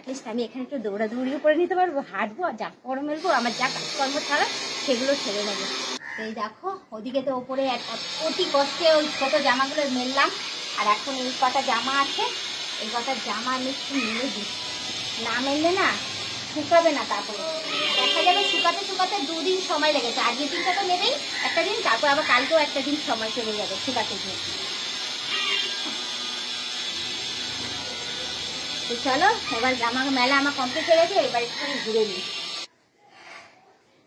At least আমি এখানে একটু দৌড়াদৌড়িও করে নিতে পারবো, হাঁটবো, যা করে মেলবো, আমার যা কাজকর্ম ছাড়া সেগুলো ছেড়ে নেবো। এই দেখো ওদিকে তো ওপরে অতি কষ্টে ওই ছোটো জামাগুলো মেললাম, আর এখন এই কটা জামা আছে, এই কটা জামা আমি একটু মেলে দিই, না মেললে না শুকাবে না, তারপরে দেখা যাবে শুকাতে শুকাতে 2 দিন সময় লেগেছে। আজকের দিনটা তো নেবেই একটা দিন, তারপর আবার কালকেও একটা দিন সময় চলে যাবে শুকাতে গিয়ে। তো চলো এবার জামা মেলা আমার কমপ্লিট হয়ে গেছে, এবার একটু ঘুরে নিই।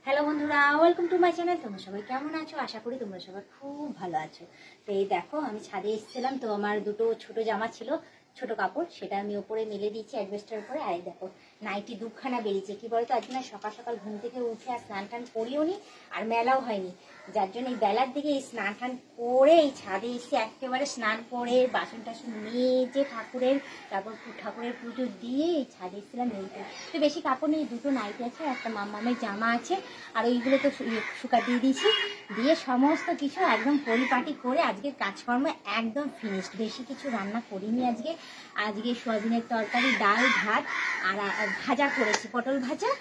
হ্যালো বন্ধুরা, ওয়েলকাম টু মাই চ্যানেল। তোমরা সবাই কেমন আছো? আশা করি তোমরা সবাই খুব ভালো আছো। তো এই দেখো আমি ছাদে এসেছিলাম, তো আমার দুটো ছোট জামা ছিল, ছোট কাপড়, সেটা আমি ওপরে মেলে দিয়েছি অ্যাডভেস্টার উপরে। আর এই দেখো নাইটি 2খানা বেরিয়েছে। কি বলতো, আজকে না সকাল সকাল ঘুম থেকে উঠে আর স্নান টান করিও নি, আর মেলাও হয়নি, যার জন্য এই বেলার দিকে এই স্নান টান করে এই ছাদে এসে একেবারে স্নান করে বাসন টাসন মেজে ঠাকুরের, তারপর ঠাকুরের পুজো দিয়ে এই ছাদে এসেছিলাম। এইটা তো বেশি কাপড় নেই, 2টো নাইটি আছে, একটা মামামের জামা আছে, আর ওইগুলো তো শুকা দিয়ে দিয়েছি, দিয়ে সমস্ত কিছু একদম পরিপাটি করে আজকের কাজকর্ম একদম ফিনিশড। বেশি কিছু রান্না করিনি আজকে। আজকে সোয়াবিনের তরকারি, ডাল, ভাত আর ভাজা করেছি, পটল ভাজা,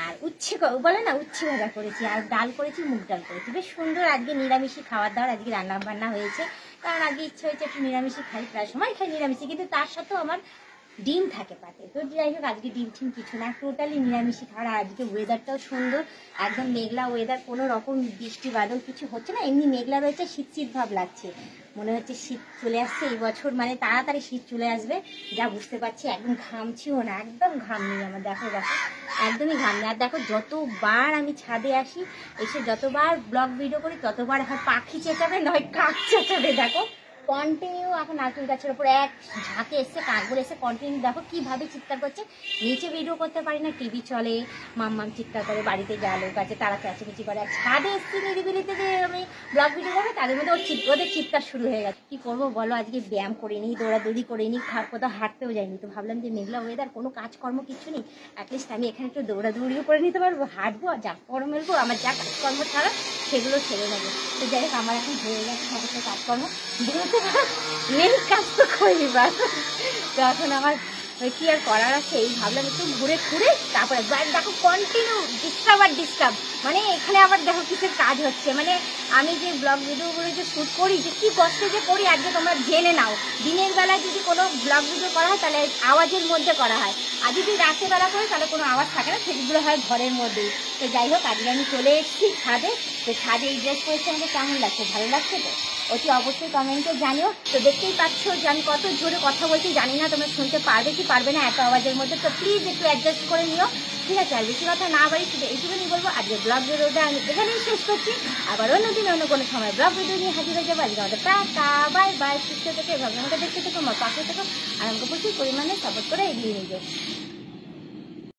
আর উচ্ছে বলে না, উচ্ছে ভাজা করেছি, আর ডাল করেছি, মুগ ডাল করেছি। বেশ সুন্দর আজকে নিরামিষই খাওয়ার দাওয়ার আজকে রান্না বান্না হয়েছে, কারণ আগে ইচ্ছে হয়েছে একটু নিরামিষই খাই, প্রায় সময় খাই নিরামিষই, কিন্তু তার সাথেও আমার ডিম থাকে পাতে। তো যাই হোক আজকে ডিম টিম কিছু না, টোটালি নিরামিষই খাওয়ার। আজকে ওয়েদারটাও সুন্দর, একদম মেঘলা ওয়েদার, কোনো রকম বৃষ্টি বাদল কিছু হচ্ছে না, এমনি মেঘলা রয়েছে, শীত শীত ভাব লাগছে, মনে হচ্ছে শীত চলে আসছে এই বছর, মানে তাড়াতাড়ি শীত চলে আসবে যা বুঝতে পারছি। একদম ঘামছিও না, একদম ঘাম নেই আমার, দেখো দেখো একদমই ঘাম নেই। আর দেখো যতবার আমি ছাদে আসি, এসে যতবার ব্লগ ভিডিও করি, ততবার এখন পাখি চেঁচাবে নয় কাক চেঁচাবে। দেখো কন্টিনিউ এখন নারকেল গাছের উপরে এক ঝাঁকে এসছে কাকগুলো, এসে কন্টিনিউ দেখো কিভাবে চিৎকার করছে। নিচে ভিডিও করতে পারি না, টিভি চলে, মাম্মাম চিৎকার করে, বাড়িতে যা লোক আছে তারা চেঁচামেচি করে, আর ছাদে এসছি নিরিবিলিতে যে আমি ব্লগ ভিডিও করবো, তাদের মধ্যে ওদের চিৎকার শুরু হয়ে গেছে। কি করবো বলো, আজকে ব্যায়াম করিনি, দৌড়াদৌড়ি করিনি, কোথাও হাঁটতেও যাইনি, তো ভাবলাম যে মেঘলা ওয়েদার, কোনো কাজকর্ম কিছু নেই, অ্যাটলিস্ট আমি এখানে একটু দৌড়াদৌড়িও করে নিতে পারবো, হাঁটবো, যা করে মেলবো, আমার যা কাজকর্ম ছাড়া সেগুলো ছেড়ে নেবো। তো যাই হোক আমার এখন হয়ে গেছে সমস্ত কাজকর্ম, মেন কাজ তো করিবার। তো এখন আমার কি আর করার আছে, এই ভাবলাম একটু ঘুরে ঘুরে তারপরে দেখো কন্টিনিউ ডিস্টার্ব আর ডিস্টার্ব, মানে এখানে আবার দেখো কিসের কাজ হচ্ছে, মানে আমি যে ব্লগ ভিডিওগুলো যে শ্যুট করি, যে কী কষ্টে যে করি আজকে তোমরা জেনে নাও। দিনের বেলায় যদি কোনো ব্লগ ভিডিও করা হয় তাহলে আওয়াজের মধ্যে করা হয়, আর যদি রাতের বেলা করি তাহলে কোনো আওয়াজ থাকে না, সেগুলো হয় ঘরের মধ্যেই। তো যাই হোক আজকে আমি চলে এসেছি ছাদে। তো ছাদে এই ড্রেস পরেছি, আমাকে কেমন লাগছে, ভালো লাগছে তো? অতি অবশ্যই কমেন্টে জানিও। তো দেখতেই পাচ্ছ যে আমি কত জোরে কথা বলছি, জানি না তোমরা শুনতে পারবে কি পারবে না এত আওয়াজের মধ্যে, তো প্লিজ একটু অ্যাডজাস্ট করে নিও, ঠিক আছে? আর বেশি কথা না বাড়ি, শুধু এইটুকুনি বলবো, আজকে ব্লগ ভিডিওটা আমি এখানেই শেষ করছি। আবার অন্যদিন অন্য কোনো সময় ব্লগ ভিডিও নিয়ে হাজির হয়ে যাবো। আজকে আমাদের টাটা বাই বাই, সুস্থ থেকে ভাবনা দেখতে থেকো, আমার পাশে থেকো, আর আমাকে প্রচুর পরিমাণে সাপোর্ট করে এগিয়ে নিয়ে যাও।